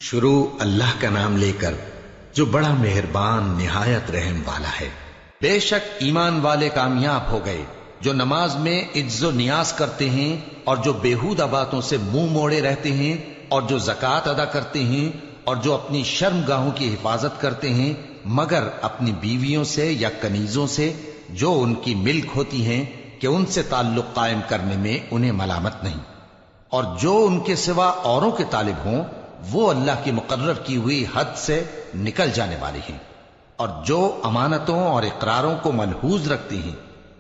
شروع اللہ کا نام لے کر جو بڑا مہربان نہایت رحم والا ہے۔ بے شک ایمان والے کامیاب ہو گئے جو نماز میں عجز و نیاز کرتے ہیں اور جو بیہودہ باتوں سے منہ موڑے رہتے ہیں اور جو زکوٰۃ ادا کرتے ہیں اور جو اپنی شرم گاہوں کی حفاظت کرتے ہیں مگر اپنی بیویوں سے یا کنیزوں سے جو ان کی ملک ہوتی ہیں کہ ان سے تعلق قائم کرنے میں انہیں ملامت نہیں، اور جو ان کے سوا اوروں کے طالب ہوں وہ اللہ کی مقرر کی ہوئی حد سے نکل جانے والے ہیں، اور جو امانتوں اور اقراروں کو ملحوظ رکھتے ہیں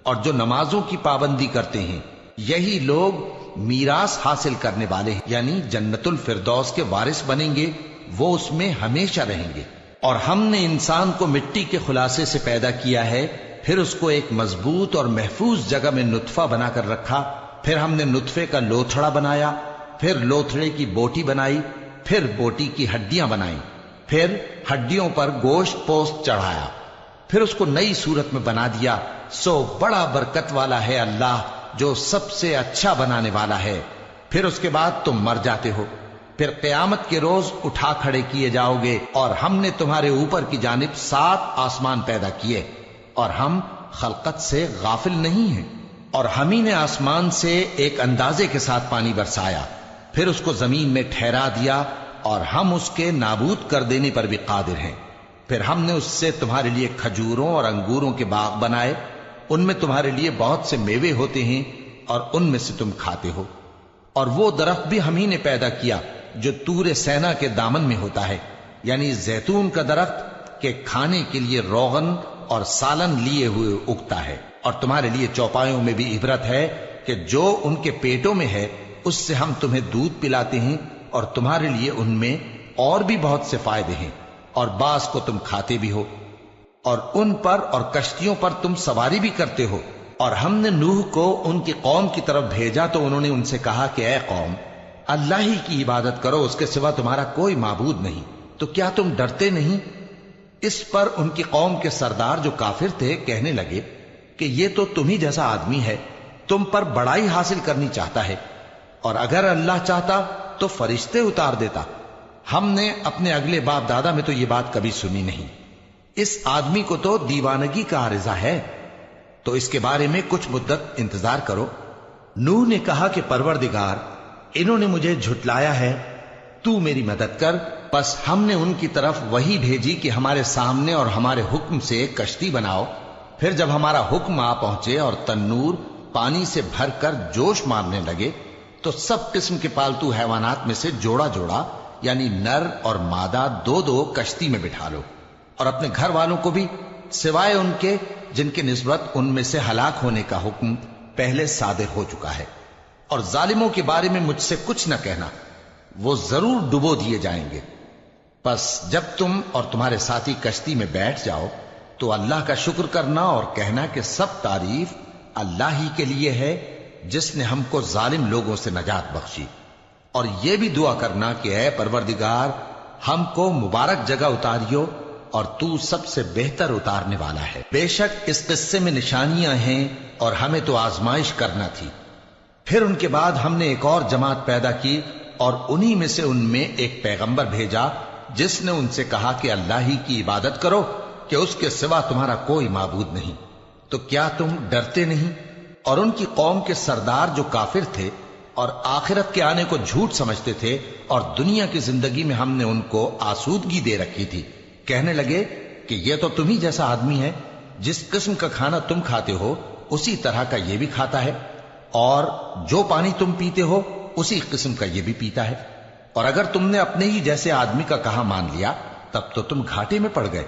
اور جو نمازوں کی پابندی کرتے ہیں یہی لوگ میراث حاصل کرنے والے ہیں، یعنی جنت الفردوس کے وارث بنیں گے، وہ اس میں ہمیشہ رہیں گے۔ اور ہم نے انسان کو مٹی کے خلاصے سے پیدا کیا ہے، پھر اس کو ایک مضبوط اور محفوظ جگہ میں نطفہ بنا کر رکھا، پھر ہم نے نطفے کا لوتھڑا بنایا، پھر لوتھڑے کی بوٹی بنائی، پھر بوٹی کی ہڈیاں بنائیں، پھر ہڈیوں پر گوشت پوست چڑھایا، پھر اس کو نئی صورت میں بنا دیا۔ سو بڑا برکت والا ہے اللہ جو سب سے اچھا بنانے والا ہے۔ پھر اس کے بعد تم مر جاتے ہو، پھر قیامت کے روز اٹھا کھڑے کیے جاؤ گے، اور ہم نے تمہارے اوپر کی جانب 7 آسمان پیدا کیے، اور ہم خلقت سے غافل نہیں ہیں۔ اور ہم ہی نے آسمان سے ایک اندازے کے ساتھ پانی برسایا، پھر اس کو زمین میں ٹھہرا دیا، اور ہم اس کے نابود کر دینے پر بھی قادر ہیں۔ پھر ہم نے اس سے تمہارے لیے کھجوروں اور انگوروں کے باغ بنائے، ان میں تمہارے لیے بہت سے میوے ہوتے ہیں اور ان میں سے تم کھاتے ہو۔ اور وہ درخت بھی ہم ہی نے پیدا کیا جو طور سینا کے دامن میں ہوتا ہے، یعنی زیتون کا درخت کہ کھانے کے لیے روغن اور سالن لیے ہوئے اگتا ہے، اور تمہارے لیے چوپایوں میں بھی عبرت ہے کہ جو ان کے پیٹوں میں ہے اس سے ہم تمہیں دودھ پلاتے ہیں، اور تمہارے لیے ان میں اور بھی بہت سے فائدے ہیں، اور بعض کو تم کھاتے بھی ہو، اور ان پر اور کشتیوں پر تم سواری بھی کرتے ہو۔ اور ہم نے نوح کو ان کی قوم کی طرف بھیجا تو انہوں نے ان سے کہا کہ اے قوم، اللہ ہی کی عبادت کرو، اس کے سوا تمہارا کوئی معبود نہیں، تو کیا تم ڈرتے نہیں؟ اس پر ان کی قوم کے سردار جو کافر تھے کہنے لگے کہ یہ تو تم ہی جیسا آدمی ہے، تم پر بڑائی حاصل کرنی چاہتا ہے، اور اگر اللہ چاہتا تو فرشتے اتار دیتا۔ ہم نے اپنے اگلے باپ دادا میں تو یہ بات کبھی سنی نہیں، اس آدمی کو تو دیوانگی کا عارضہ ہے، تو اس کے بارے میں کچھ مدت انتظار کرو۔ نوح نے کہا کہ پروردگار، انہوں نے مجھے جھٹلایا ہے، تو میری مدد کر۔ پس ہم نے ان کی طرف وحی بھیجی کہ ہمارے سامنے اور ہمارے حکم سے ایک کشتی بناؤ۔ پھر جب ہمارا حکم آ پہنچے اور تنور پانی سے بھر کر جوش مارنے لگے تو سب قسم کے پالتو حیوانات میں سے جوڑا جوڑا یعنی نر اور مادہ 2 کشتی میں بٹھا لو، اور اپنے گھر والوں کو بھی سوائے ان کے جن کے نسبت ان میں سے ہلاک ہونے کا حکم پہلے صادر ہو چکا ہے۔ اور ظالموں کے بارے میں مجھ سے کچھ نہ کہنا، وہ ضرور ڈبو دیے جائیں گے۔ پس جب تم اور تمہارے ساتھی کشتی میں بیٹھ جاؤ تو اللہ کا شکر کرنا اور کہنا کہ سب تعریف اللہ ہی کے لیے ہے جس نے ہم کو ظالم لوگوں سے نجات بخشی، اور یہ بھی دعا کرنا کہ اے پروردگار ہم کو مبارک جگہ اتاریو، اور تو سب سے بہتر اتارنے والا ہے۔ بے شک اس قصے میں نشانیاں ہیں اور ہمیں تو آزمائش کرنا تھی۔ پھر ان کے بعد ہم نے ایک اور جماعت پیدا کی، اور انہی میں سے ان میں ایک پیغمبر بھیجا جس نے ان سے کہا کہ اللہ ہی کی عبادت کرو کہ اس کے سوا تمہارا کوئی معبود نہیں، تو کیا تم ڈرتے نہیں؟ اور ان کی قوم کے سردار جو کافر تھے اور آخرت کے آنے کو جھوٹ سمجھتے تھے اور دنیا کی زندگی میں ہم نے ان کو آسودگی دے رکھی تھی، کہنے لگے کہ یہ تو تم ہی جیسا آدمی ہے، جس قسم کا کھانا تم کھاتے ہو اسی طرح کا یہ بھی کھاتا ہے، اور جو پانی تم پیتے ہو اسی قسم کا یہ بھی پیتا ہے، اور اگر تم نے اپنے ہی جیسے آدمی کا کہا مان لیا تب تو تم گھاٹے میں پڑ گئے۔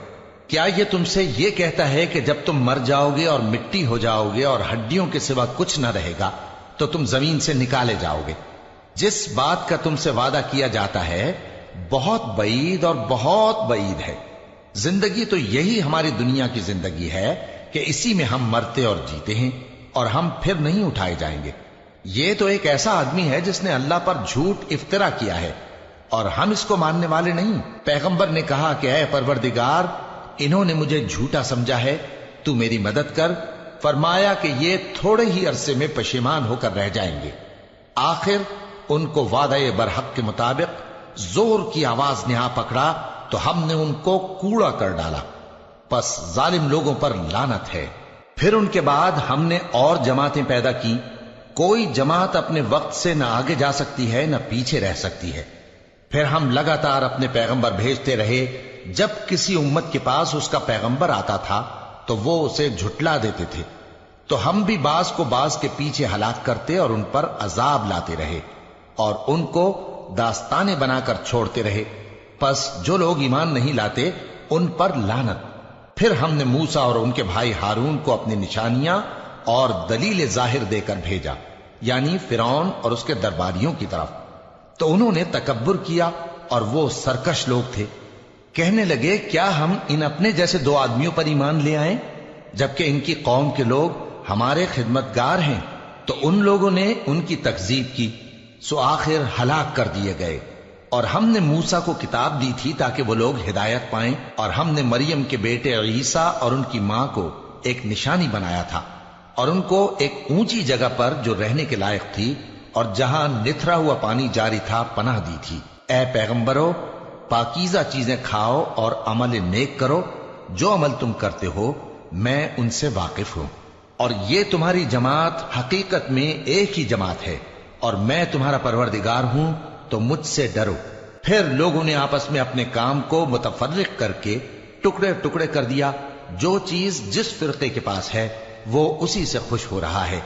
کیا یہ تم سے یہ کہتا ہے کہ جب تم مر جاؤ گے اور مٹی ہو جاؤ گے اور ہڈیوں کے سوا کچھ نہ رہے گا تو تم زمین سے نکالے جاؤ گے؟ جس بات کا تم سے وعدہ کیا جاتا ہے بہت بعید اور بہت بعید ہے۔ زندگی تو یہی ہماری دنیا کی زندگی ہے کہ اسی میں ہم مرتے اور جیتے ہیں، اور ہم پھر نہیں اٹھائے جائیں گے۔ یہ تو ایک ایسا آدمی ہے جس نے اللہ پر جھوٹ افطرا کیا ہے، اور ہم اس کو ماننے والے نہیں۔ پیغمبر نے کہا کہ اے پروردگار، انہوں نے مجھے جھوٹا سمجھا ہے، تو میری مدد کر۔ فرمایا کہ یہ تھوڑے ہی عرصے میں پشیمان ہو کر رہ جائیں گے، آخر ان کو وعدہ برحق کے مطابق زور کی آواز نے آ پکڑا تو ہم نے ان کو کوڑا کر ڈالا، پس ظالم لوگوں پر لعنت ہے۔ پھر ان کے بعد ہم نے اور جماعتیں پیدا کی، کوئی جماعت اپنے وقت سے نہ آگے جا سکتی ہے نہ پیچھے رہ سکتی ہے۔ پھر ہم لگاتار اپنے پیغمبر بھیجتے رہے، جب کسی امت کے پاس اس کا پیغمبر آتا تھا تو وہ اسے جھٹلا دیتے تھے، تو ہم بھی بعض کو بعض کے پیچھے ہلاک کرتے اور ان پر عذاب لاتے رہے اور ان کو داستانیں بنا کر چھوڑتے رہے۔ پس جو لوگ ایمان نہیں لاتے ان پر لعنت۔ پھر ہم نے موسیٰ اور ان کے بھائی ہارون کو اپنی نشانیاں اور دلیل ظاہر دے کر بھیجا، یعنی فرعون اور اس کے درباریوں کی طرف، تو انہوں نے تکبر کیا اور وہ سرکش لوگ تھے۔ کہنے لگے کیا ہم ان اپنے جیسے دو آدمیوں پر ایمان لے آئیں جبکہ ان کی قوم کے لوگ ہمارے خدمتگار ہیں؟ تو ان لوگوں نے ان کی تکذیب کی، سو آخر ہلاک کر دیے گئے۔ اور ہم نے موسیٰ کو کتاب دی تھی تاکہ وہ لوگ ہدایت پائیں، اور ہم نے مریم کے بیٹے عیسیٰ اور ان کی ماں کو ایک نشانی بنایا تھا اور ان کو ایک اونچی جگہ پر جو رہنے کے لائق تھی اور جہاں نتھرا ہوا پانی جاری تھا پناہ دی تھی۔ اے پیغمبرو، پاکیزہ چیزیں کھاؤ اور عمل نیک کرو، جو عمل تم کرتے ہو میں ان سے واقف ہوں، اور یہ تمہاری جماعت حقیقت میں ایک ہی جماعت ہے، اور میں تمہارا پروردگار ہوں تو مجھ سے ڈرو۔ پھر لوگوں نے آپس میں اپنے کام کو متفرق کر کے ٹکڑے ٹکڑے کر دیا، جو چیز جس فرقے کے پاس ہے وہ اسی سے خوش ہو رہا ہے،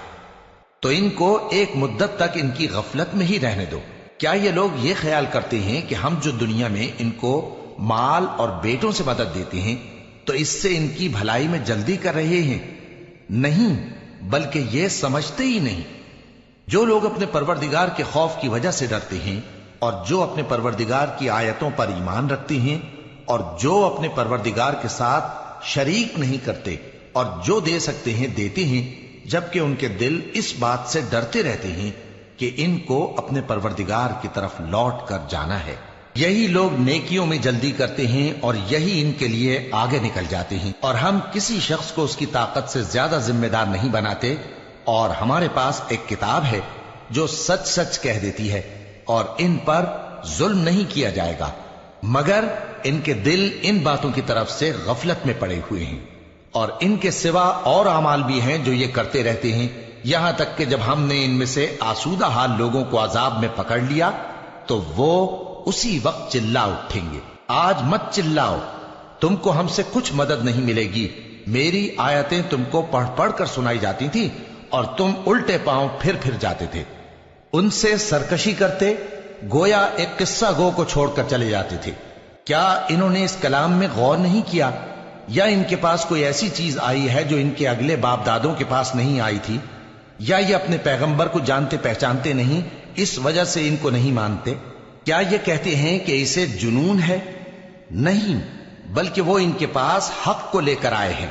تو ان کو ایک مدت تک ان کی غفلت میں ہی رہنے دو۔ کیا یہ لوگ یہ خیال کرتے ہیں کہ ہم جو دنیا میں ان کو مال اور بیٹوں سے مدد دیتے ہیں تو اس سے ان کی بھلائی میں جلدی کر رہے ہیں؟ نہیں، بلکہ یہ سمجھتے ہی نہیں۔ جو لوگ اپنے پروردگار کے خوف کی وجہ سے ڈرتے ہیں اور جو اپنے پروردگار کی آیتوں پر ایمان رکھتے ہیں اور جو اپنے پروردگار کے ساتھ شریک نہیں کرتے اور جو دے سکتے ہیں دیتے ہیں، جبکہ ان کے دل اس بات سے ڈرتے رہتے ہیں کہ ان کو اپنے پروردگار کی طرف لوٹ کر جانا ہے، یہی لوگ نیکیوں میں جلدی کرتے ہیں اور یہی ان کے لیے آگے نکل جاتے ہیں۔ اور ہم کسی شخص کو اس کی طاقت سے زیادہ ذمہ دار نہیں بناتے، اور ہمارے پاس ایک کتاب ہے جو سچ سچ کہہ دیتی ہے، اور ان پر ظلم نہیں کیا جائے گا، مگر ان کے دل ان باتوں کی طرف سے غفلت میں پڑے ہوئے ہیں۔ اور ان کے سوا اور اعمال بھی ہیں جو یہ کرتے رہتے ہیں، یہاں تک کہ جب ہم نے ان میں سے آسودہ حال لوگوں کو عذاب میں پکڑ لیا تو وہ اسی وقت چلا اٹھیں گے۔ آج مت چلاؤ، تم کو ہم سے کچھ مدد نہیں ملے گی، میری آیتیں تم کو پڑھ پڑھ کر سنائی جاتی تھی اور تم الٹے پاؤں پھر پھر جاتے تھے، ان سے سرکشی کرتے، گویا ایک قصہ گو کو چھوڑ کر چلے جاتے تھے۔ کیا انہوں نے اس کلام میں غور نہیں کیا، یا ان کے پاس کوئی ایسی چیز آئی ہے جو ان کے اگلے باپ دادوں کے پاس نہیں آئی تھی، یا یہ اپنے پیغمبر کو جانتے پہچانتے نہیں اس وجہ سے ان کو نہیں مانتے؟ کیا یہ کہتے ہیں کہ اسے جنون ہے؟ نہیں، بلکہ وہ ان کے پاس حق کو لے کر آئے ہیں،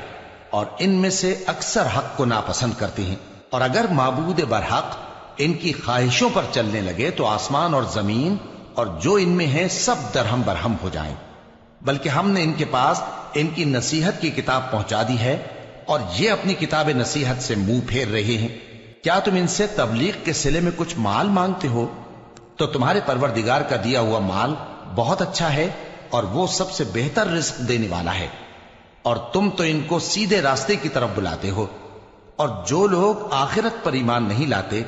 اور ان میں سے اکثر حق کو ناپسند کرتے ہیں۔ اور اگر معبود برحق ان کی خواہشوں پر چلنے لگے تو آسمان اور زمین اور جو ان میں ہے سب درہم برہم ہو جائیں۔ بلکہ ہم نے ان کے پاس ان کی نصیحت کی کتاب پہنچا دی ہے، اور یہ اپنی کتاب نصیحت سے منہ پھیر رہے ہیں۔ کیا تم ان سے تبلیغ کے صلے میں کچھ مال مانگتے ہو؟ تو تمہارے پروردگار کا دیا ہوا مال بہت اچھا ہے، اور وہ سب سے بہتر رزق دینے والا ہے، اور تم تو ان کو سیدھے راستے کی طرف بلاتے ہو۔ اور جو لوگ آخرت پر ایمان نہیں لاتے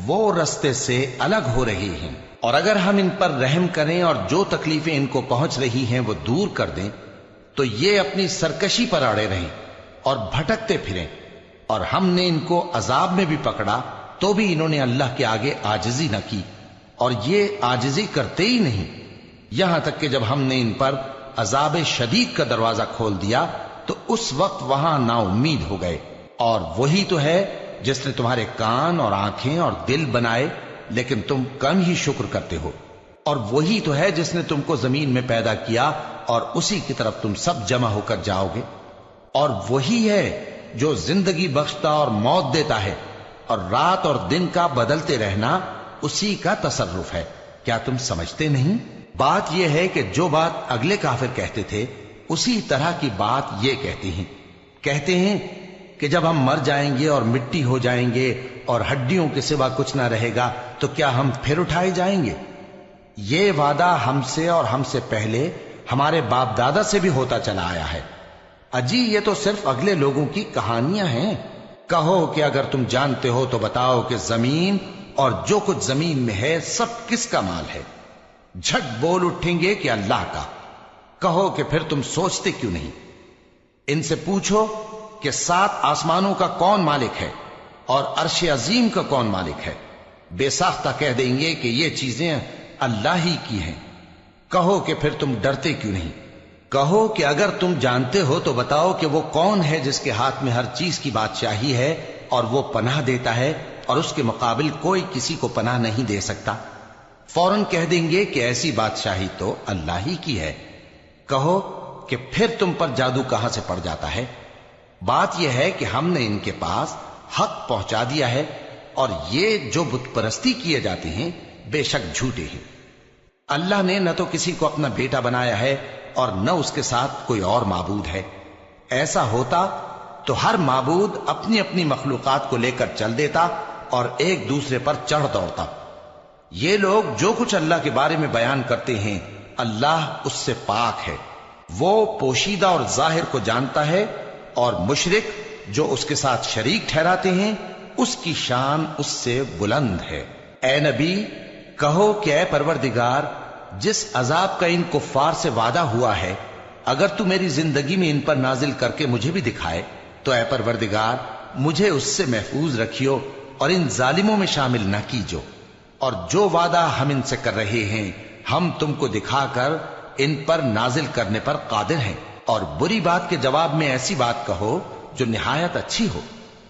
وہ راستے سے الگ ہو رہے ہیں۔ اور اگر ہم ان پر رحم کریں اور جو تکلیفیں ان کو پہنچ رہی ہیں وہ دور کر دیں تو یہ اپنی سرکشی پر اڑے رہیں اور بھٹکتے پھریں، اور ہم نے ان کو عذاب میں بھی پکڑا تو بھی انہوں نے اللہ کے آگے عاجزی نہ کی، اور یہ عاجزی کرتے ہی نہیں، یہاں تک کہ جب ہم نے ان پر عذاب شدید کا دروازہ کھول دیا تو اس وقت وہاں نا امید ہو گئے۔ اور وہی تو ہے جس نے تمہارے کان اور آنکھیں اور دل بنائے، لیکن تم کم ہی شکر کرتے ہو۔ اور وہی تو ہے جس نے تم کو زمین میں پیدا کیا اور اسی کی طرف تم سب جمع ہو کر جاؤ گے۔ اور وہی ہے جو زندگی بخشتا اور موت دیتا ہے، اور رات اور دن کا بدلتے رہنا اسی کا تصرف ہے۔ کیا تم سمجھتے نہیں؟ بات یہ ہے کہ جو بات اگلے کافر کہتے تھے اسی طرح کی بات یہ کہتے ہیں کہ جب ہم مر جائیں گے اور مٹی ہو جائیں گے اور ہڈیوں کے سوا کچھ نہ رہے گا تو کیا ہم پھر اٹھائے جائیں گے؟ یہ وعدہ ہم سے اور ہم سے پہلے ہمارے باپ دادا سے بھی ہوتا چلا آیا ہے۔ اجی یہ تو صرف اگلے لوگوں کی کہانیاں ہیں۔ کہو کہ اگر تم جانتے ہو تو بتاؤ کہ زمین اور جو کچھ زمین میں ہے سب کس کا مال ہے؟ جھٹ بول اٹھیں گے کہ اللہ کا۔ کہو کہ پھر تم سوچتے کیوں نہیں؟ ان سے پوچھو کہ 7 آسمانوں کا کون مالک ہے اور عرش عظیم کا کون مالک ہے؟ بے ساختہ کہہ دیں گے کہ یہ چیزیں اللہ ہی کی ہیں۔ کہو کہ پھر تم ڈرتے کیوں نہیں؟ کہو کہ اگر تم جانتے ہو تو بتاؤ کہ وہ کون ہے جس کے ہاتھ میں ہر چیز کی بادشاہی ہے اور وہ پناہ دیتا ہے اور اس کے مقابل کوئی کسی کو پناہ نہیں دے سکتا؟ فوراً کہہ دیں گے کہ ایسی بادشاہی تو اللہ ہی کی ہے۔ کہو کہ پھر تم پر جادو کہاں سے پڑ جاتا ہے؟ بات یہ ہے کہ ہم نے ان کے پاس حق پہنچا دیا ہے اور یہ جو بت پرستی کیے جاتے ہیں بے شک جھوٹے ہیں۔ اللہ نے نہ تو کسی کو اپنا بیٹا بنایا ہے اور نہ اس کے ساتھ کوئی اور معبود ہے۔ ایسا ہوتا تو ہر معبود اپنی اپنی مخلوقات کو لے کر چل دیتا اور ایک دوسرے پر چڑھ دوڑتا۔ یہ لوگ جو کچھ اللہ کے بارے میں بیان کرتے ہیں اللہ اس سے پاک ہے، وہ پوشیدہ اور ظاہر کو جانتا ہے، اور مشرک جو اس کے ساتھ شریک ٹھہراتے ہیں اس کی شان اس سے بلند ہے۔ اے نبی کہو کہ اے پروردگار، جس عذاب کا ان کفار سے وعدہ ہوا ہے اگر تو میری زندگی میں ان پر نازل کر کے مجھے بھی دکھائے تو اے پروردگار مجھے اس سے محفوظ رکھیو اور ان ظالموں میں شامل نہ کیجو، اور جو وعدہ ہم ان سے کر رہے ہیں ہم تم کو دکھا کر ان پر نازل کرنے پر قادر ہیں۔ اور بری بات کے جواب میں ایسی بات کہو جو نہایت اچھی ہو،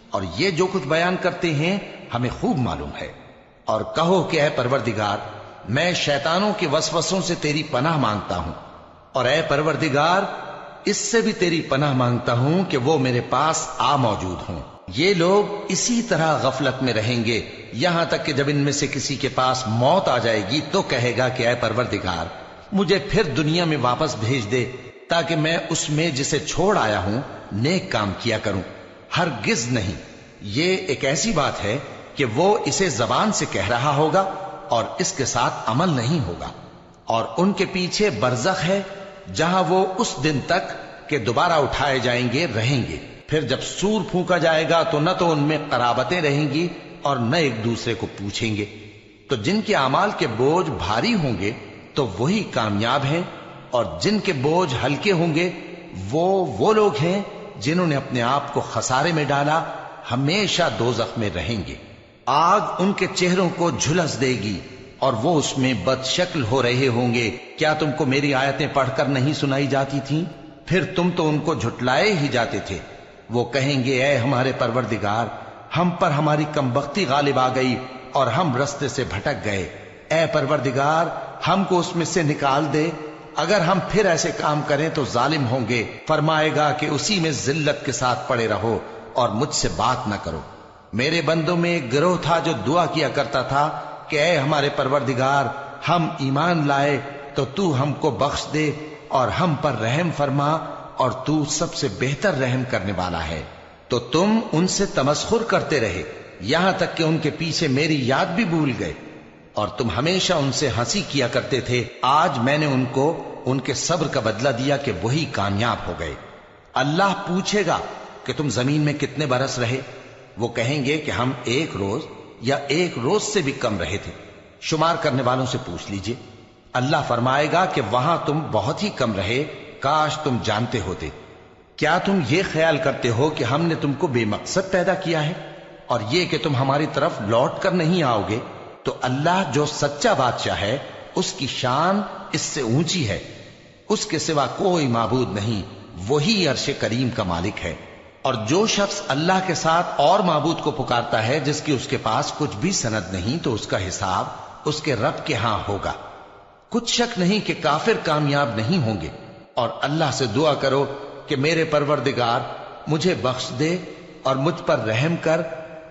اور یہ جو کچھ بیان کرتے ہیں ہمیں خوب معلوم ہے۔ اور کہو کہ اے پروردگار میں شیطانوں کے وسوسوں سے تیری پناہ مانگتا ہوں، اور اے پروردگار اس سے بھی تیری پناہ مانگتا ہوں کہ وہ میرے پاس آ موجود ہوں۔ یہ لوگ اسی طرح غفلت میں رہیں گے یہاں تک کہ جب ان میں سے کسی کے پاس موت آ جائے گی تو کہے گا کہ اے پروردگار مجھے پھر دنیا میں واپس بھیج دے تاکہ میں اس میں جسے چھوڑ آیا ہوں نیک کام کیا کروں۔ ہرگز نہیں، یہ ایک ایسی بات ہے کہ وہ اسے زبان سے کہہ رہا ہوگا اور اس کے ساتھ عمل نہیں ہوگا۔ اور ان کے پیچھے برزخ ہے جہاں وہ اس دن تک کہ دوبارہ اٹھائے جائیں گے رہیں گے۔ پھر جب سور پھونکا جائے گا تو نہ تو ان میں قرابتیں رہیں گی اور نہ ایک دوسرے کو پوچھیں گے۔ تو جن کے اعمال کے بوجھ بھاری ہوں گے تو وہی کامیاب ہیں، اور جن کے بوجھ ہلکے ہوں گے وہ لوگ ہیں جنہوں نے اپنے آپ کو خسارے میں ڈالا، ہمیشہ دوزخ میں رہیں گے۔ آگ ان کے چہروں کو جھلس دے گی اور وہ اس میں بد شکل ہو رہے ہوں گے۔ کیا تم کو میری آیتیں پڑھ کر نہیں سنائی جاتی تھیں؟ پھر تم تو ان کو جھٹلائے ہی جاتے تھے۔ وہ کہیں گے اے ہمارے پروردگار ہم پر ہماری کمبختی غالب آ گئی اور ہم رستے سے بھٹک گئے۔ اے پروردگار ہم کو اس میں سے نکال دے، اگر ہم پھر ایسے کام کریں تو ظالم ہوں گے۔ فرمائے گا کہ اسی میں ذلت کے ساتھ پڑے رہو اور مجھ سے بات نہ کرو۔ میرے بندوں میں ایک گروہ تھا جو دعا کیا کرتا تھا کہ اے ہمارے پروردگار ہم ایمان لائے تو تو ہم کو بخش دے اور ہم پر رحم فرما، اور تو سب سے بہتر رحم کرنے والا ہے۔ تو تم ان سے تمسخر کرتے رہے یہاں تک کہ ان کے پیچھے میری یاد بھی بھول گئے، اور تم ہمیشہ ان سے ہنسی کیا کرتے تھے۔ آج میں نے ان کو ان کے صبر کا بدلہ دیا کہ وہی کامیاب ہو گئے۔ اللہ پوچھے گا کہ تم زمین میں کتنے برس رہے؟ وہ کہیں گے کہ ہم 1 روز یا 1 روز سے بھی کم رہے تھے۔ شمار کرنے والوں سے پوچھ لیجئے۔ اللہ فرمائے گا کہ وہاں تم بہت ہی کم رہے، کاش تم جانتے ہوتے۔ کیا تم یہ خیال کرتے ہو کہ ہم نے تم کو بے مقصد پیدا کیا ہے اور یہ کہ تم ہماری طرف لوٹ کر نہیں آؤ گے؟ تو اللہ جو سچا بادشاہ ہے اس کی شان اس سے اونچی ہے، اس کے سوا کوئی معبود نہیں، وہی عرش کریم کا مالک ہے۔ اور جو شخص اللہ کے ساتھ اور معبود کو پکارتا ہے جس کی اس کے پاس کچھ بھی سند نہیں تو اس کا حساب اس کے رب کے ہاں ہوگا۔ کچھ شک نہیں کہ کافر کامیاب نہیں ہوں گے۔ اور اللہ سے دعا کرو کہ میرے پروردگار مجھے بخش دے اور مجھ پر رحم کر،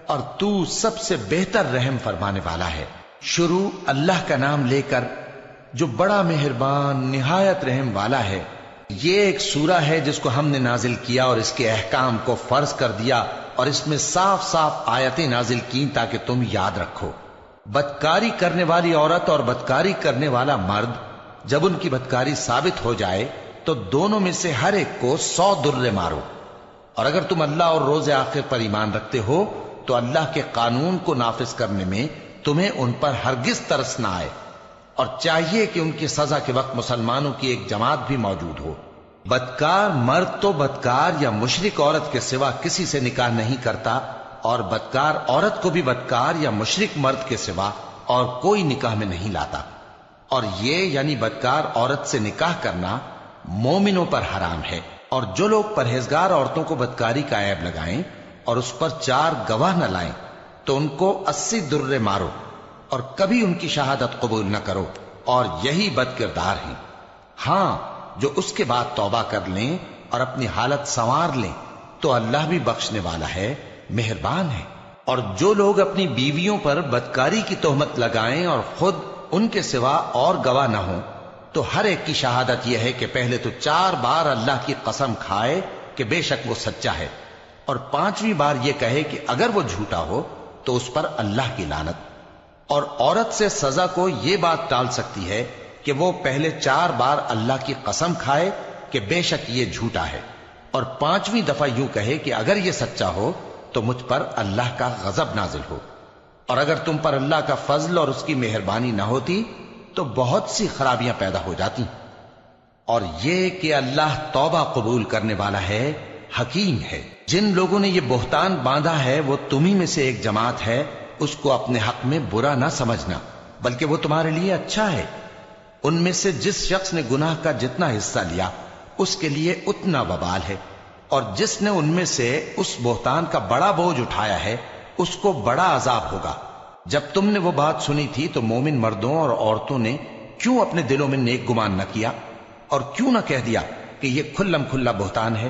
اور تو سب سے بہتر رحم فرمانے والا ہے۔ شروع اللہ کا نام لے کر جو بڑا مہربان نہایت رحم والا ہے۔ یہ ایک سورہ ہے جس کو ہم نے نازل کیا اور اس کے احکام کو فرض کر دیا، اور اس میں صاف صاف آیتیں نازل کیں تاکہ تم یاد رکھو۔ بدکاری کرنے والی عورت اور بدکاری کرنے والا مرد جب ان کی بدکاری ثابت ہو جائے تو دونوں میں سے ہر ایک کو 100 درے مارو. اور اگر تم اللہ اور روز آخر پر ایمان رکھتے ہو تو اللہ کے قانون کو نافذ کرنے میں تمہیں ان پر ہرگز ترس نہ آئے، اور چاہیے کہ ان کی سزا کے وقت مسلمانوں کی ایک جماعت بھی موجود ہو. بدکار مرد تو بدکار یا مشرک عورت کے سوا کسی سے نکاح نہیں کرتا، اور بدکار عورت کو بھی بدکار یا مشرک مرد کے سوا اور کوئی نکاح میں نہیں لاتا. اور یہ یعنی بدکار عورت سے نکاح کرنا مومنوں پر حرام ہے. اور جو لوگ پرہیزگار عورتوں کو بدکاری کا عیب لگائیں اور اس پر 4 گواہ نہ لائیں تو ان کو 80 درے مارو، اور کبھی ان کی شہادت قبول نہ کرو، اور یہی بد کردار ہیں. ہاں، جو اس کے بعد توبہ کر لیں اور اپنی حالت سنوار لیں تو اللہ بھی بخشنے والا ہے، مہربان ہے. اور جو لوگ اپنی بیویوں پر بدکاری کی تہمت لگائیں اور خود ان کے سوا اور گواہ نہ ہوں تو ہر ایک کی شہادت یہ ہے کہ پہلے تو 4 بار اللہ کی قسم کھائے کہ بے شک وہ سچا ہے، اور 5ویں بار یہ کہے کہ اگر وہ جھوٹا ہو تو اس پر اللہ کی لعنت. اور عورت سے سزا کو یہ بات ٹال سکتی ہے کہ وہ پہلے 4 بار اللہ کی قسم کھائے کہ بے شک یہ جھوٹا ہے، اور 5ویں دفعہ یوں کہے کہ اگر یہ سچا ہو تو مجھ پر اللہ کا غضب نازل ہو. اور اگر تم پر اللہ کا فضل اور اس کی مہربانی نہ ہوتی تو بہت سی خرابیاں پیدا ہو جاتی. اور یہ کہ اللہ توبہ قبول کرنے والا ہے، حکیم ہے. جن لوگوں نے یہ بہتان باندھا ہے وہ تمہیں میں سے ایک جماعت ہے، اس کو اپنے حق میں برا نہ سمجھنا، بلکہ وہ تمہارے لیے اچھا ہے. ان میں سے جس شخص نے گناہ کا جتنا حصہ لیا اس کے لیے اتنا وبال ہے، اور جس نے ان میں سے اس بہتان کا بڑا بوجھ اٹھایا ہے اس کو بڑا عذاب ہوگا. جب تم نے وہ بات سنی تھی تو مومن مردوں اور عورتوں نے کیوں اپنے دلوں میں نیک گمان نہ کیا، اور کیوں نہ کہہ دیا کہ یہ کھلم کھلا بہتان ہے؟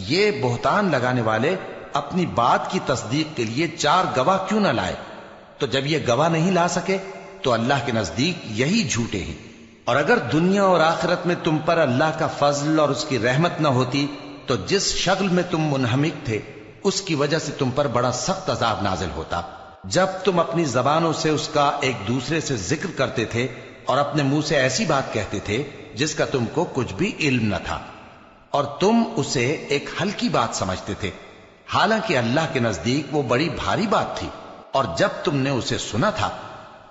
یہ بہتان لگانے والے اپنی بات کی تصدیق کے لیے 4 گواہ کیوں نہ لائے؟ تو جب یہ گواہ نہیں لا سکے تو اللہ کے نزدیک یہی جھوٹے ہیں. اور اگر دنیا اور آخرت میں تم پر اللہ کا فضل اور اس کی رحمت نہ ہوتی تو جس شغل میں تم منہمک تھے اس کی وجہ سے تم پر بڑا سخت عذاب نازل ہوتا. جب تم اپنی زبانوں سے اس کا ایک دوسرے سے ذکر کرتے تھے اور اپنے منہ سے ایسی بات کہتے تھے جس کا تم کو کچھ بھی علم نہ تھا، اور تم اسے ایک ہلکی بات سمجھتے تھے، حالانکہ اللہ کے نزدیک وہ بڑی بھاری بات تھی. اور جب تم نے اسے سنا تھا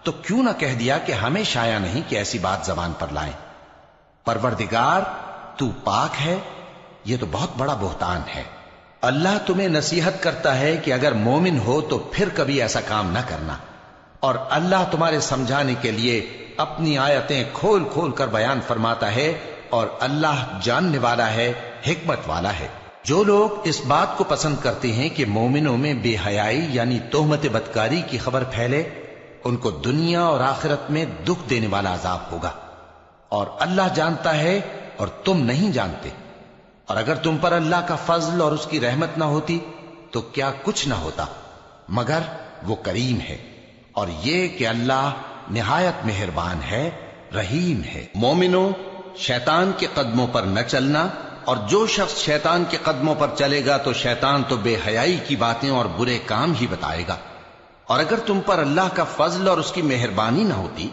تو کیوں نہ کہہ دیا کہ ہمیں شایع نہیں کہ ایسی بات زبان پر لائیں؟ پروردگار تو پاک ہے، یہ تو بہت بڑا بہتان ہے. اللہ تمہیں نصیحت کرتا ہے کہ اگر مومن ہو تو پھر کبھی ایسا کام نہ کرنا، اور اللہ تمہارے سمجھانے کے لیے اپنی آیتیں کھول کھول کر بیان فرماتا ہے، اور اللہ جاننے والا ہے، حکمت والا ہے. جو لوگ اس بات کو پسند کرتے ہیں کہ مومنوں میں بے حیائی یعنی تہمت بدکاری کی خبر پھیلے، ان کو دنیا اور آخرت میں دکھ دینے والا عذاب ہوگا. اور اللہ جانتا ہے اور تم نہیں جانتے. اور اگر تم پر اللہ کا فضل اور اس کی رحمت نہ ہوتی تو کیا کچھ نہ ہوتا، مگر وہ کریم ہے. اور یہ کہ اللہ نہایت مہربان ہے، رحیم ہے. مومنوں، شیطان کے قدموں پر نہ چلنا، اور جو شخص شیطان کے قدموں پر چلے گا تو شیطان تو بے حیائی کی باتیں اور برے کام ہی بتائے گا. اور اگر تم پر اللہ کا فضل اور اس کی مہربانی نہ ہوتی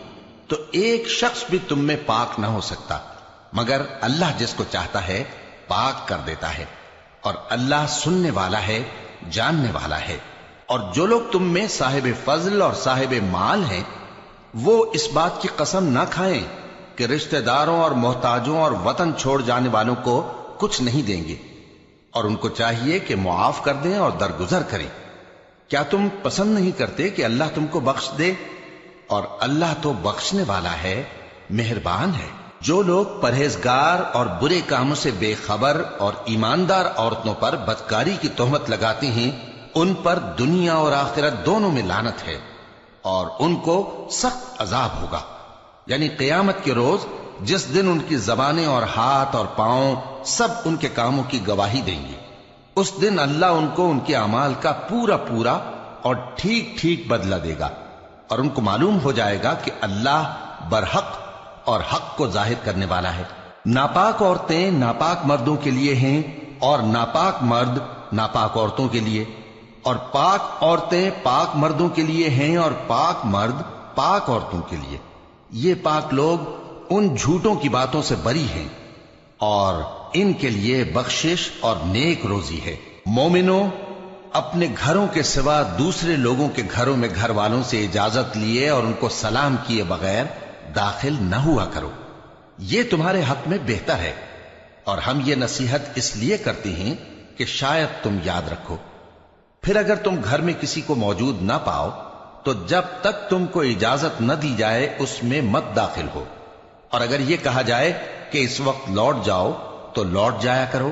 تو ایک شخص بھی تم میں پاک نہ ہو سکتا، مگر اللہ جس کو چاہتا ہے پاک کر دیتا ہے. اور اللہ سننے والا ہے، جاننے والا ہے. اور جو لوگ تم میں صاحب فضل اور صاحب مال ہیں وہ اس بات کی قسم نہ کھائیں کہ رشتہ داروں اور محتاجوں اور وطن چھوڑ جانے والوں کو کچھ نہیں دیں گے، اور ان کو چاہیے کہ معاف کر دیں اور درگزر کریں. کیا تم پسند نہیں کرتے کہ اللہ تم کو بخش دے؟ اور اللہ تو بخشنے والا ہے، مہربان ہے. جو لوگ پرہیزگار اور برے کاموں سے بے خبر اور ایماندار عورتوں پر بدکاری کی تہمت لگاتے ہیں ان پر دنیا اور آخرت دونوں میں لعنت ہے، اور ان کو سخت عذاب ہوگا. یعنی قیامت کے روز جس دن ان کی زبانیں اور ہاتھ اور پاؤں سب ان کے کاموں کی گواہی دیں گے، اس دن اللہ ان کو ان کے اعمال کا پورا پورا اور ٹھیک ٹھیک بدلہ دے گا، اور ان کو معلوم ہو جائے گا کہ اللہ برحق اور حق کو ظاہر کرنے والا ہے. ناپاک عورتیں ناپاک مردوں کے لیے ہیں، اور ناپاک مرد ناپاک عورتوں کے لیے، اور پاک عورتیں پاک مردوں کے لیے ہیں، اور پاک مرد پاک عورتوں کے لیے، یہ پاک لوگ ان جھوٹوں کی باتوں سے بری ہیں اور ان کے لیے بخشش اور نیک روزی ہے۔ مومنوں، اپنے گھروں کے سوا دوسرے لوگوں کے گھروں میں گھر والوں سے اجازت لیے اور ان کو سلام کیے بغیر داخل نہ ہوا کرو، یہ تمہارے حق میں بہتر ہے، اور ہم یہ نصیحت اس لیے کرتے ہیں کہ شاید تم یاد رکھو۔ پھر اگر تم گھر میں کسی کو موجود نہ پاؤ تو جب تک تم کو اجازت نہ دی جائے اس میں مت داخل ہو، اور اگر یہ کہا جائے کہ اس وقت لوٹ جاؤ تو لوٹ جایا کرو،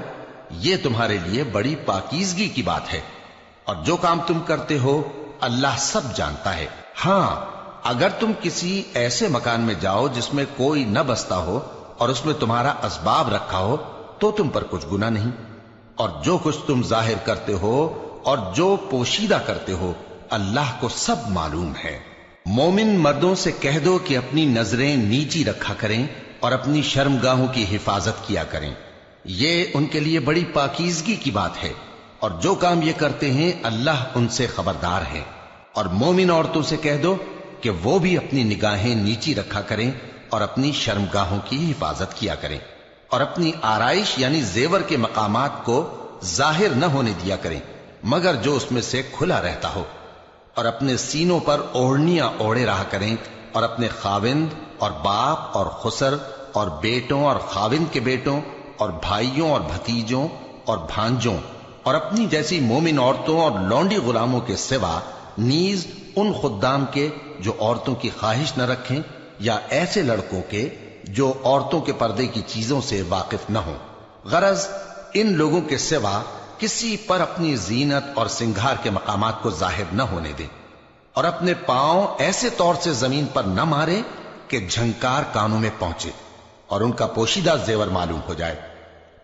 یہ تمہارے لیے بڑی پاکیزگی کی بات ہے، اور جو کام تم کرتے ہو اللہ سب جانتا ہے۔ ہاں، اگر تم کسی ایسے مکان میں جاؤ جس میں کوئی نہ بستا ہو اور اس میں تمہارا اسباب رکھا ہو تو تم پر کچھ گناہ نہیں، اور جو کچھ تم ظاہر کرتے ہو اور جو پوشیدہ کرتے ہو اللہ کو سب معلوم ہے۔ مومن مردوں سے کہہ دو کہ اپنی نظریں نیچی رکھا کریں اور اپنی شرمگاہوں کی حفاظت کیا کریں، یہ ان کے لیے بڑی پاکیزگی کی بات ہے، اور جو کام یہ کرتے ہیں اللہ ان سے خبردار ہے۔ اور مومن عورتوں سے کہہ دو کہ وہ بھی اپنی نگاہیں نیچی رکھا کریں اور اپنی شرمگاہوں کی حفاظت کیا کریں، اور اپنی آرائش یعنی زیور کے مقامات کو ظاہر نہ ہونے دیا کریں مگر جو اس میں سے کھلا رہتا ہو، اور اپنے سینوں پر اوڑھنیاں اوڑھے رہا کریں، اور اپنے خاوند اور باپ اور خسر اور بیٹوں اور خاوند کے بیٹوں اور بھائیوں اور بھتیجوں اور بھانجوں اور اپنی جیسی مومن عورتوں اور لونڈی غلاموں کے سوا نیز ان خدام کے جو عورتوں کی خواہش نہ رکھیں، یا ایسے لڑکوں کے جو عورتوں کے پردے کی چیزوں سے واقف نہ ہوں۔ غرض ان لوگوں کے سوا کسی پر اپنی زینت اور سنگھار کے مقامات کو ظاہر نہ ہونے دیں، اور اپنے پاؤں ایسے طور سے زمین پر نہ مارے کہ جھنکار کانوں میں پہنچے اور ان کا پوشیدہ زیور معلوم ہو جائے۔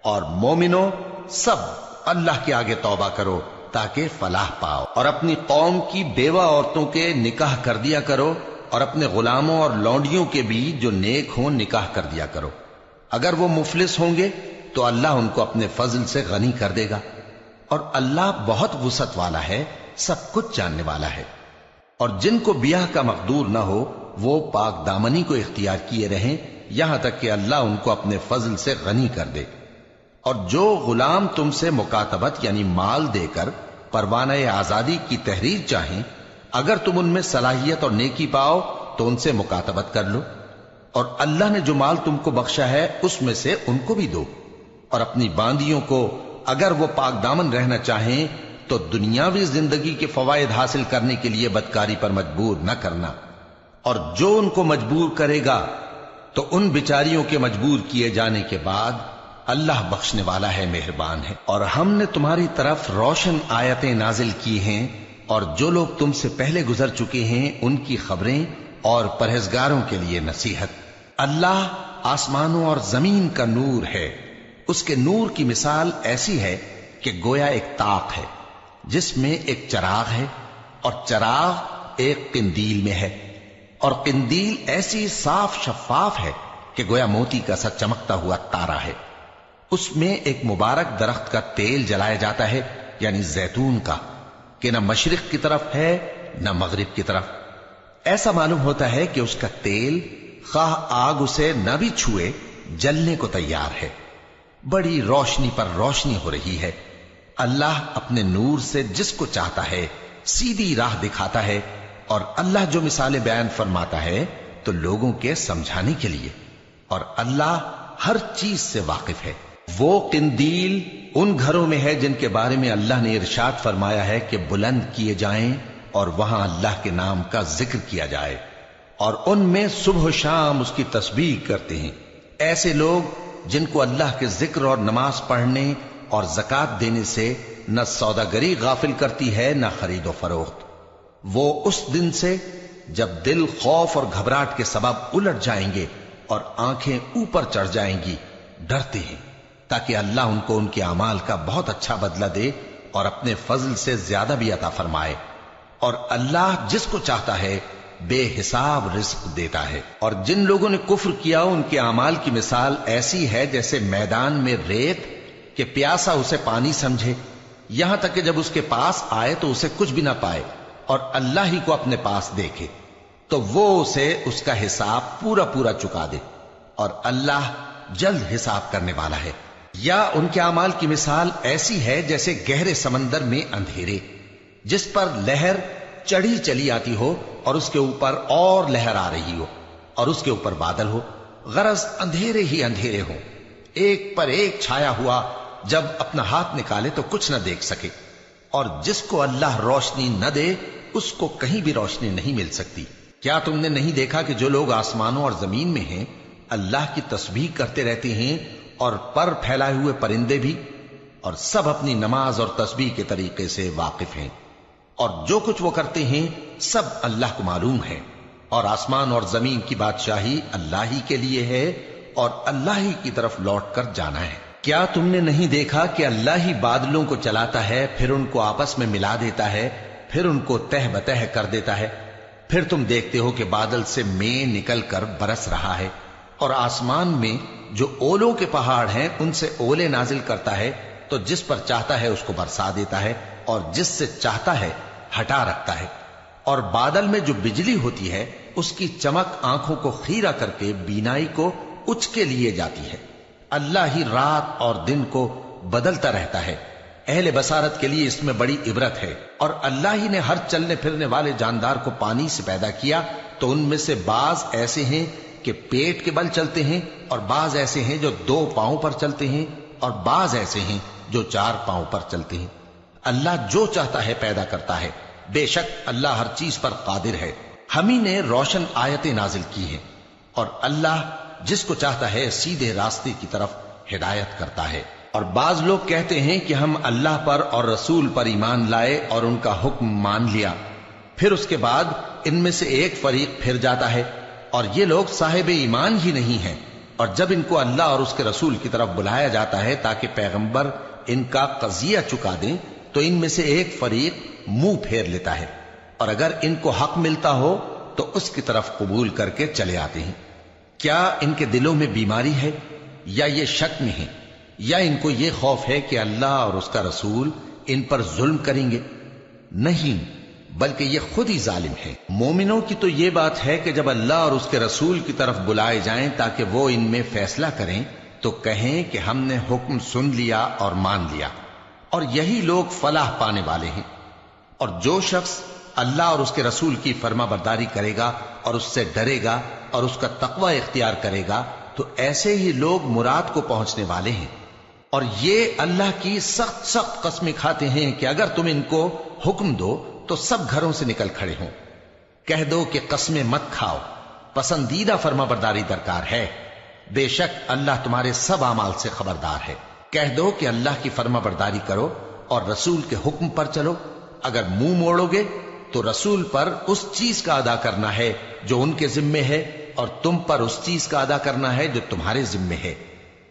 اور مومنوں، سب اللہ کے آگے توبہ کرو تاکہ فلاح پاؤ، اور اپنی قوم کی بیوہ عورتوں کے نکاح کر دیا کرو، اور اپنے غلاموں اور لونڈیوں کے بھی جو نیک ہوں نکاح کر دیا کرو۔ اگر وہ مفلس ہوں گے تو اللہ ان کو اپنے فضل سے غنی کر دے گا، اور اللہ بہت وسعت والا ہے، سب کچھ جاننے والا ہے۔ اور جن کو بیاہ کا مقدور نہ ہو وہ پاک دامنی کو اختیار کیے رہیں یہاں تک کہ اللہ ان کو اپنے فضل سے غنی کر دے۔ اور جو غلام تم سے مکاتبت یعنی مال دے کر پروانہ آزادی کی تحریر چاہیں، اگر تم ان میں صلاحیت اور نیکی پاؤ تو ان سے مکاتبت کر لو، اور اللہ نے جو مال تم کو بخشا ہے اس میں سے ان کو بھی دو۔ اور اپنی باندیوں کو اگر وہ پاک دامن رہنا چاہیں تو دنیاوی زندگی کے فوائد حاصل کرنے کے لیے بدکاری پر مجبور نہ کرنا، اور جو ان کو مجبور کرے گا تو ان بیچاریوں کے مجبور کیے جانے کے بعد اللہ بخشنے والا ہے، مہربان ہے۔ اور ہم نے تمہاری طرف روشن آیتیں نازل کی ہیں، اور جو لوگ تم سے پہلے گزر چکے ہیں ان کی خبریں اور پرہیزگاروں کے لیے نصیحت۔ اللہ آسمانوں اور زمین کا نور ہے، اس کے نور کی مثال ایسی ہے کہ گویا ایک طاق ہے جس میں ایک چراغ ہے، اور چراغ ایک قندیل میں ہے، اور قندیل ایسی صاف شفاف ہے کہ گویا موتی کا سا چمکتا ہوا تارا ہے۔ اس میں ایک مبارک درخت کا تیل جلایا جاتا ہے یعنی زیتون کا، کہ نہ مشرق کی طرف ہے نہ مغرب کی طرف۔ ایسا معلوم ہوتا ہے کہ اس کا تیل خواہ آگ اسے نہ بھی چھوئے جلنے کو تیار ہے، بڑی روشنی پر روشنی ہو رہی ہے۔ اللہ اپنے نور سے جس کو چاہتا ہے سیدھی راہ دکھاتا ہے، اور اللہ جو مثالیں بیان فرماتا ہے تو لوگوں کے سمجھانے کے لیے، اور اللہ ہر چیز سے واقف ہے۔ وہ قندیل ان گھروں میں ہے جن کے بارے میں اللہ نے ارشاد فرمایا ہے کہ بلند کیے جائیں اور وہاں اللہ کے نام کا ذکر کیا جائے، اور ان میں صبح و شام اس کی تسبیح کرتے ہیں۔ ایسے لوگ جن کو اللہ کے ذکر اور نماز پڑھنے اور زکوٰۃ دینے سے نہ سوداگری غافل کرتی ہے نہ خرید و فروخت، وہ اس دن سے جب دل خوف اور گھبراہٹ کے سبب الٹ جائیں گے اور آنکھیں اوپر چڑھ جائیں گی ڈرتے ہیں، تاکہ اللہ ان کو ان کے اعمال کا بہت اچھا بدلہ دے اور اپنے فضل سے زیادہ بھی عطا فرمائے۔ اور اللہ جس کو چاہتا ہے بے حساب رزق دیتا ہے۔ اور جن لوگوں نے کفر کیا ان کے اعمال کی مثال ایسی ہے جیسے میدان میں ریت کہ پیاسا اسے پانی سمجھے، یہاں تک کہ جب اس کے پاس آئے تو اسے کچھ بھی نہ پائے اور اللہ ہی کو اپنے پاس دیکھے۔ تو وہ اسے اس کا حساب پورا پورا چکا دے، اور اللہ جلد حساب کرنے والا ہے۔ یا ان کے اعمال کی مثال ایسی ہے جیسے گہرے سمندر میں اندھیرے، جس پر لہر چڑھی چلی آتی ہو اور اس کے اوپر اور لہر آ رہی ہو اور اس کے اوپر بادل ہو، غرض اندھیرے ہی اندھیرے ہوں، ایک پر ایک چھایا ہوا، جب اپنا ہاتھ نکالے تو کچھ نہ دیکھ سکے، اور جس کو اللہ روشنی نہ دے اس کو کہیں بھی روشنی نہیں مل سکتی۔ کیا تم نے نہیں دیکھا کہ جو لوگ آسمانوں اور زمین میں ہیں اللہ کی تسبیح کرتے رہتے ہیں، اور پر پھیلائے ہوئے پرندے بھی، اور سب اپنی نماز اور تسبیح کے طریقے سے واقف ہیں، اور جو کچھ وہ کرتے ہیں سب اللہ کو معلوم ہے، اور آسمان اور زمین کی بادشاہی اللہ ہی کے لیے ہے، اور اللہ ہی کی طرف لوٹ کر جانا ہے۔ کیا تم نے نہیں دیکھا کہ اللہ ہی بادلوں کو چلاتا ہے، پھر ان کو آپس میں ملا دیتا ہے، پھر ان کو تہ بتہ کر دیتا ہے، پھر تم دیکھتے ہو کہ بادل سے مے نکل کر برس رہا ہے، اور آسمان میں جو اولوں کے پہاڑ ہیں ان سے اولے نازل کرتا ہے، تو جس پر چاہتا ہے اس کو برسا دیتا ہے، اور جس سے چاہتا ہے ہٹا رکھتا ہے، اور بادل میں جو بجلی ہوتی ہے اس کی چمک آنکھوں کو خیرہ کر کے بینائی کو اچکے لیے جاتی ہے۔ اللہ ہی رات اور دن کو بدلتا رہتا ہے، اہل بصارت کے لیے اس میں بڑی عبرت ہے۔ اور اللہ ہی نے ہر چلنے پھرنے والے جاندار کو پانی سے پیدا کیا، تو ان میں سے بعض ایسے ہیں کہ پیٹ کے بل چلتے ہیں، اور بعض ایسے ہیں جو 2 پاؤں پر چلتے ہیں، اور بعض ایسے ہیں جو 4 پاؤں پر چلتے ہیں۔ اللہ جو چاہتا ہے پیدا کرتا ہے، بے شک اللہ ہر چیز پر قادر ہے۔ ہم ہی نے روشن آیتیں نازل کی ہیں، اور اللہ جس کو چاہتا ہے سیدھے راستے کی طرف ہدایت کرتا ہے۔ اور بعض لوگ کہتے ہیں کہ ہم اللہ پر اور رسول پر ایمان لائے اور ان کا حکم مان لیا، پھر اس کے بعد ان میں سے ایک فریق پھر جاتا ہے، اور یہ لوگ صاحب ایمان ہی نہیں ہیں، اور جب ان کو اللہ اور اس کے رسول کی طرف بلایا جاتا ہے تاکہ پیغمبر ان کا قضیہ چکا دیں، تو ان میں سے ایک فریق منہ پھیر لیتا ہے، اور اگر ان کو حق ملتا ہو تو اس کی طرف قبول کر کے چلے آتے ہیں۔ کیا ان کے دلوں میں بیماری ہے، یا یہ شک میں ہیں، یا ان کو یہ خوف ہے کہ اللہ اور اس کا رسول ان پر ظلم کریں گے؟ نہیں، بلکہ یہ خود ہی ظالم ہے۔ مومنوں کی تو یہ بات ہے کہ جب اللہ اور اس کے رسول کی طرف بلائے جائیں تاکہ وہ ان میں فیصلہ کریں، تو کہیں کہ ہم نے حکم سن لیا اور مان لیا، اور یہی لوگ فلاح پانے والے ہیں۔ اور جو شخص اللہ اور اس کے رسول کی فرما برداری کرے گا اور اس سے ڈرے گا اور اس کا تقوی اختیار کرے گا، تو ایسے ہی لوگ مراد کو پہنچنے والے ہیں۔ اور یہ اللہ کی سخت سخت قسمیں کھاتے ہیں کہ اگر تم ان کو حکم دو تو سب گھروں سے نکل کھڑے ہوں۔ کہہ دو کہ قسمیں مت کھاؤ، پسندیدہ فرما برداری درکار ہے، بے شک اللہ تمہارے سب اعمال سے خبردار ہے۔ کہہ دو کہ اللہ کی فرما برداری کرو اور رسول کے حکم پر چلو، اگر منہ موڑو گے تو رسول پر اس چیز کا ادا کرنا ہے جو ان کے ذمے ہے، اور تم پر اس چیز کا ادا کرنا ہے جو تمہارے ذمے ہے،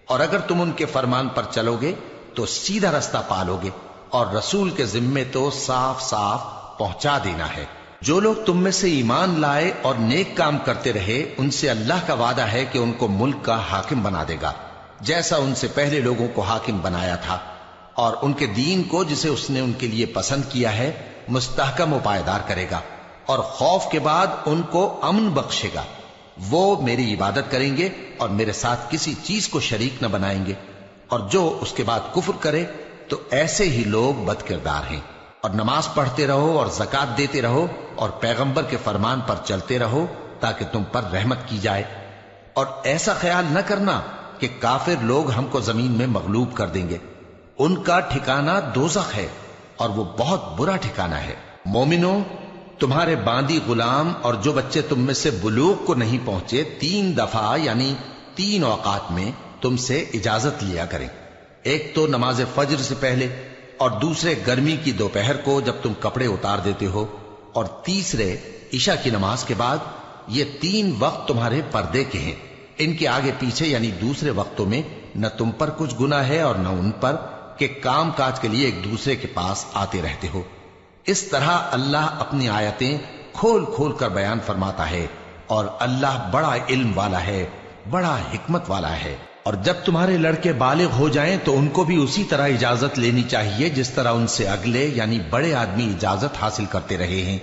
اور اگر تم ان کے فرمان پر چلو گے تو سیدھا رستہ پالو گے، اور رسول کے ذمے تو صاف صاف پہنچا دینا ہے۔ جو لوگ تم میں سے ایمان لائے اور نیک کام کرتے رہے، ان سے اللہ کا وعدہ ہے کہ ان کو ملک کا حاکم بنا دے گا، جیسا ان سے پہلے لوگوں کو حاکم بنایا تھا، اور ان کے دین کو جسے اس نے ان کے لیے پسند کیا ہے مستحکم و پائیدار کرے گا، اور خوف کے بعد ان کو امن بخشے گا۔ وہ میری عبادت کریں گے اور میرے ساتھ کسی چیز کو شریک نہ بنائیں گے، اور جو اس کے بعد کفر کرے تو ایسے ہی لوگ بد کردار ہیں۔ اور نماز پڑھتے رہو اور زکوٰۃ دیتے رہو اور پیغمبر کے فرمان پر چلتے رہو تاکہ تم پر رحمت کی جائے، اور ایسا خیال نہ کرنا کہ کافر لوگ ہم کو زمین میں مغلوب کر دیں گے، ان کا ٹھکانہ دوزخ ہے اور وہ بہت برا ٹھکانہ ہے۔ مومنوں، تمہارے باندی غلام اور جو بچے تم میں سے بلوغ کو نہیں پہنچے 3 دفعہ یعنی 3 اوقات میں تم سے اجازت لیا کریں، ایک تو نماز فجر سے پہلے، اور دوسرے گرمی کی دوپہر کو جب تم کپڑے اتار دیتے ہو، اور تیسرے عشاء کی نماز کے بعد۔ یہ 3 وقت تمہارے پردے کے ہیں، ان کے آگے پیچھے یعنی دوسرے وقتوں میں نہ تم پر کچھ گناہ ہے اور نہ ان پر، کہ کام کاج کے لیے ایک دوسرے کے پاس آتے رہتے ہو۔ اس طرح اللہ اپنی آیتیں کھول کھول کر بیان فرماتا ہے، اور اللہ بڑا علم والا ہے، بڑا حکمت والا ہے۔ اور جب تمہارے لڑکے بالغ ہو جائیں تو ان کو بھی اسی طرح اجازت لینی چاہیے جس طرح ان سے اگلے یعنی بڑے آدمی اجازت حاصل کرتے رہے ہیں،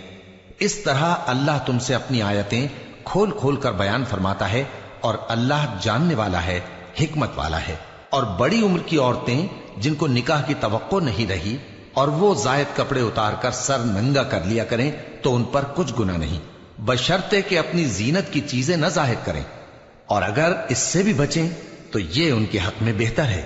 اس طرح اللہ تم سے اپنی آیتیں کھول کھول کر بیان فرماتا ہے، اور اللہ جاننے والا ہے، حکمت والا ہے۔ اور بڑی عمر کی عورتیں جن کو نکاح کی توقع نہیں رہی اور وہ زائد کپڑے اتار کر سر ننگا کر لیا کریں تو ان پر کچھ گناہ نہیں، بشرطے کہ اپنی زینت کی چیزیں نہ ظاہر کریں، اور اگر اس سے بھی بچیں تو یہ ان کے حق میں بہتر ہے،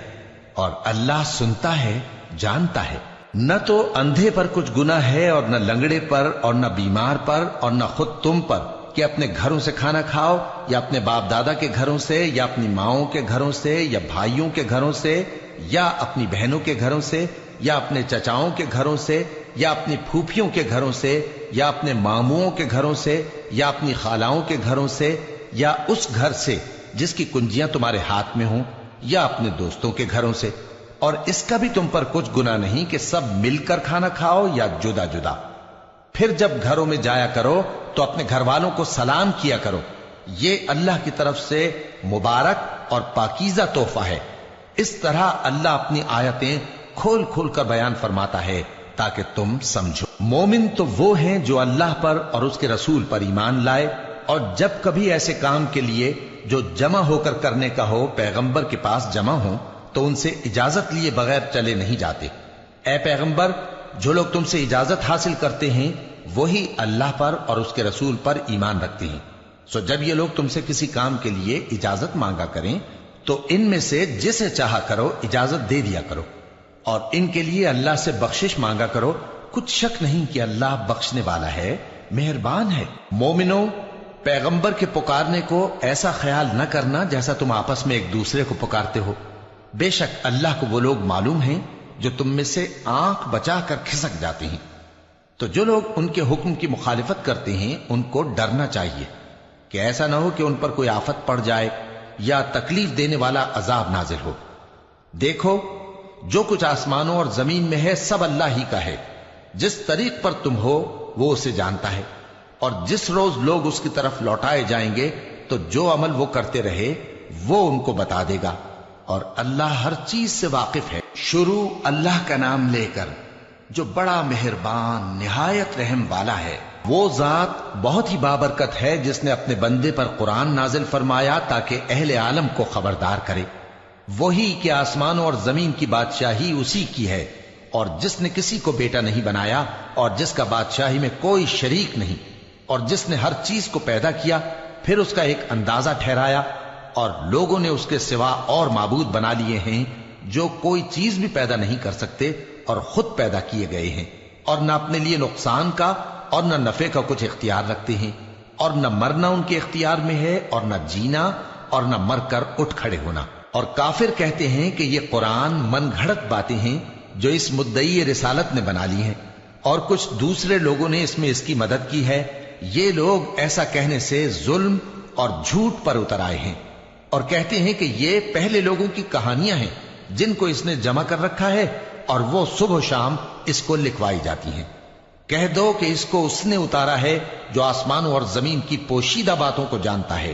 اور اللہ سنتا ہے، جانتا ہے۔ نہ تو اندھے پر کچھ گناہ ہے، اور نہ لنگڑے پر، اور نہ بیمار پر، اور نہ خود تم پر کہ اپنے گھروں سے کھانا کھاؤ، یا اپنے باپ دادا کے گھروں سے، یا اپنی ماؤں کے گھروں سے، یا بھائیوں کے گھروں سے، یا اپنی بہنوں کے گھروں سے، یا اپنے چچاؤں کے گھروں سے، یا اپنی پھوپھیوں کے گھروں سے، یا اپنے ماموں کے گھروں سے، یا اپنی خالاؤں کے گھروں سے، یا اس گھر سے جس کی کنجیاں تمہارے ہاتھ میں ہوں، یا اپنے دوستوں کے گھروں سے۔ اور اس کا بھی تم پر کچھ گناہ نہیں کہ سب مل کر کھانا کھاؤ یا جدا جدا۔ پھر جب گھروں میں جایا کرو تو اپنے گھر والوں کو سلام کیا کرو، یہ اللہ کی طرف سے مبارک اور پاکیزہ تحفہ ہے۔ اس طرح اللہ اپنی آیتیں کھول کھول کر بیان فرماتا ہے تاکہ تم سمجھو۔ مومن تو وہ ہیں جو اللہ پر اور اس کے رسول پر ایمان لائے، اور جب کبھی ایسے کام کے لیے جو جمع ہو کر کرنے کا ہو پیغمبر کے پاس جمع ہوں تو ان سے اجازت لیے بغیر چلے نہیں جاتے۔ اے پیغمبر، جو لوگ تم سے اجازت حاصل کرتے ہیں وہی اللہ پر اور اس کے رسول پر ایمان رکھتے ہیں، سو جب یہ لوگ تم سے کسی کام کے لیے اجازت مانگا کریں تو ان میں سے جسے چاہا کرو اجازت دے دیا کرو، اور ان کے لیے اللہ سے بخشش مانگا کرو، کچھ شک نہیں کہ اللہ بخشنے والا ہے، مہربان ہے۔ مومنو، پیغمبر کے پکارنے کو ایسا خیال نہ کرنا جیسا تم آپس میں ایک دوسرے کو پکارتے ہو، بے شک اللہ کو وہ لوگ معلوم ہیں جو تم میں سے آنکھ بچا کر کھسک جاتے ہیں۔ تو جو لوگ ان کے حکم کی مخالفت کرتے ہیں ان کو ڈرنا چاہیے کہ ایسا نہ ہو کہ ان پر کوئی آفت پڑ جائے یا تکلیف دینے والا عذاب نازل ہو۔ دیکھو، جو کچھ آسمانوں اور زمین میں ہے سب اللہ ہی کا ہے، جس طریق پر تم ہو وہ اسے جانتا ہے، اور جس روز لوگ اس کی طرف لوٹائے جائیں گے تو جو عمل وہ کرتے رہے وہ ان کو بتا دے گا، اور اللہ ہر چیز سے واقف ہے۔ شروع اللہ کا نام لے کر جو بڑا مہربان نہایت رحم والا ہے۔ وہ ذات بہت ہی بابرکت ہے جس نے اپنے بندے پر قرآن نازل فرمایا تاکہ اہل عالم کو خبردار کرے۔ وہی کہ آسمانوں اور زمین کی بادشاہی اسی کی ہے، اور جس نے کسی کو بیٹا نہیں بنایا اور جس کا بادشاہی میں کوئی شریک نہیں، اور جس نے ہر چیز کو پیدا کیا پھر اس کا ایک اندازہ ٹھہرایا، اور لوگوں نے اس کے سوا اور معبود بنا لیے ہیں جو کوئی چیز بھی پیدا نہیں کر سکتے اور خود پیدا کیے گئے ہیں، اور نہ اپنے لیے نقصان کا اور نہ نفع کا کچھ اختیار رکھتے ہیں، اور نہ مرنا ان کے اختیار میں ہے اور نہ جینا اور نہ مر کر اٹھ کھڑے ہونا۔ اور کافر کہتے ہیں کہ یہ قرآن من گھڑت باتیں ہیں جو اس مدعی رسالت نے بنا لی ہیں، اور کچھ دوسرے لوگوں نے اس میں اس کی مدد کی ہے۔ یہ لوگ ایسا کہنے سے ظلم اور جھوٹ پر اتر آئے ہیں، اور کہتے ہیں کہ یہ پہلے لوگوں کی کہانیاں ہیں جن کو اس نے جمع کر رکھا ہے اور وہ صبح و شام اس کو لکھوائی جاتی ہیں۔ کہہ دو کہ اس کو اس نے اتارا ہے جو آسمانوں اور زمین کی پوشیدہ باتوں کو جانتا ہے،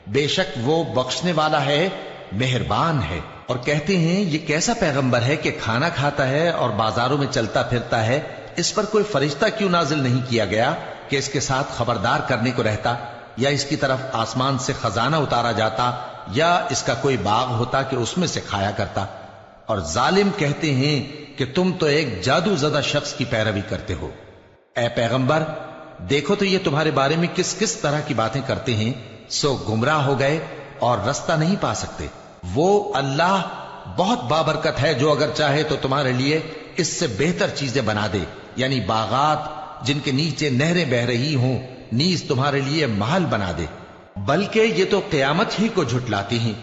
بے شک وہ بخشنے والا ہے، مہربان ہے۔ اور کہتے ہیں یہ کیسا پیغمبر ہے کہ کھانا کھاتا ہے اور بازاروں میں چلتا پھرتا ہے، اس پر کوئی فرشتہ کیوں نازل نہیں کیا گیا کہ اس کے ساتھ خبردار کرنے کو رہتا، یا اس کی طرف آسمان سے خزانہ اتارا جاتا، یا اس کا کوئی باغ ہوتا کہ اس میں سے کھایا کرتا۔ اور ظالم کہتے ہیں کہ تم تو ایک جادو زدہ شخص کی پیروی کرتے ہو۔ اے پیغمبر، دیکھو تو یہ تمہارے بارے میں کس کس طرح کی باتیں کرتے ہیں، سو گمراہ ہو گئے اور رستہ نہیں پا سکتے۔ وہ اللہ بہت بابرکت ہے جو اگر چاہے تو تمہارے لیے اس سے بہتر چیزیں بنا دے، یعنی باغات جن کے نیچے نہریں بہ رہی ہوں، نیز تمہارے لیے محل بنا دے۔ بلکہ یہ تو قیامت ہی کو جھٹلاتے ہیں،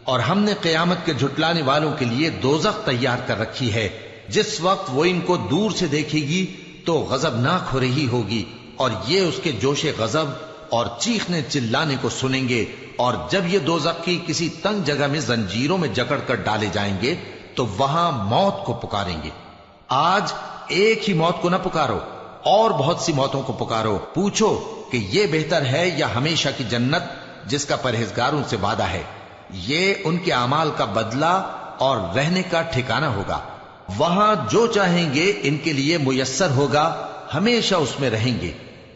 اور ہم نے قیامت کے جھٹلانے والوں کے لیے دوزخ تیار کر رکھی ہے، جس وقت وہ ان کو دور سے دیکھے گی تو غضبناک ہو رہی ہوگی، اور یہ اس کے جوش غضب اور چیخنے چلانے کو سنیں گے، اور جب یہ دوزخ کی کسی تنگ جگہ میں زنجیروں میں جکڑ کر ڈالے جائیں گے تو وہاں موت کو پکاریں گے۔ آج ایک ہی موت کو نہ پکارو، اور بہت سی موتوں کو پکارو، پوچھو کہ یہ بہتر ہے یا ہمیشہ کی جنت جس کا پرہیزگاروں سے وعدہ ہے، یہ ان کے اعمال کا بدلہ اور رہنے کا ٹھکانہ ہوگا، وہاں جو چاہیں گے ان کے لیے میسر ہوگا، ہمیشہ اس میں رہیں گے،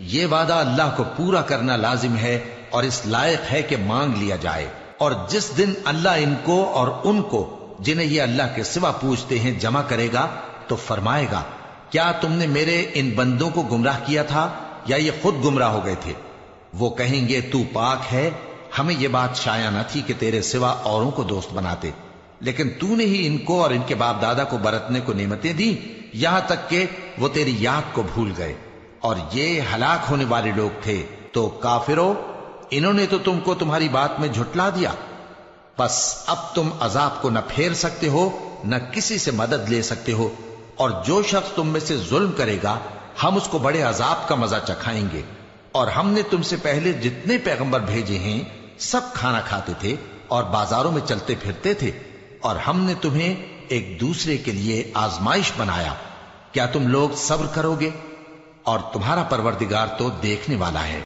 یہ وعدہ اللہ کو پورا کرنا لازم ہے اور اس لائق ہے کہ مانگ لیا جائے۔ اور جس دن اللہ ان کو اور ان کو جنہیں یہ اللہ کے سوا پوجتے ہیں جمع کرے گا تو فرمائے گا، کیا تم نے میرے ان بندوں کو گمراہ کیا تھا یا یہ خود گمراہ ہو گئے تھے؟ وہ کہیں گے تو پاک ہے، ہمیں یہ بات شایع نہ تھی کہ تیرے سوا اوروں کو دوست بناتے، لیکن تو نے ہی ان کو اور ان کے باپ دادا کو برتنے کو نعمتیں دی، یہاں تک کہ وہ تیری یاد کو بھول گئے، اور یہ ہلاک ہونے والے لوگ تھے۔ تو کافرو، انہوں نے تو تم کو تمہاری بات میں جھٹلا دیا، بس اب تم عذاب کو نہ پھیر سکتے ہو نہ کسی سے مدد لے سکتے ہو، اور جو شخص تم میں سے ظلم کرے گا ہم اس کو بڑے عذاب کا مزہ چکھائیں گے۔ اور ہم نے تم سے پہلے جتنے پیغمبر بھیجے ہیں سب کھانا کھاتے تھے اور بازاروں میں چلتے پھرتے تھے، اور ہم نے تمہیں ایک دوسرے کے لیے آزمائش بنایا، کیا تم لوگ صبر کرو گے؟ اور تمہارا پروردگار تو دیکھنے والا ہے۔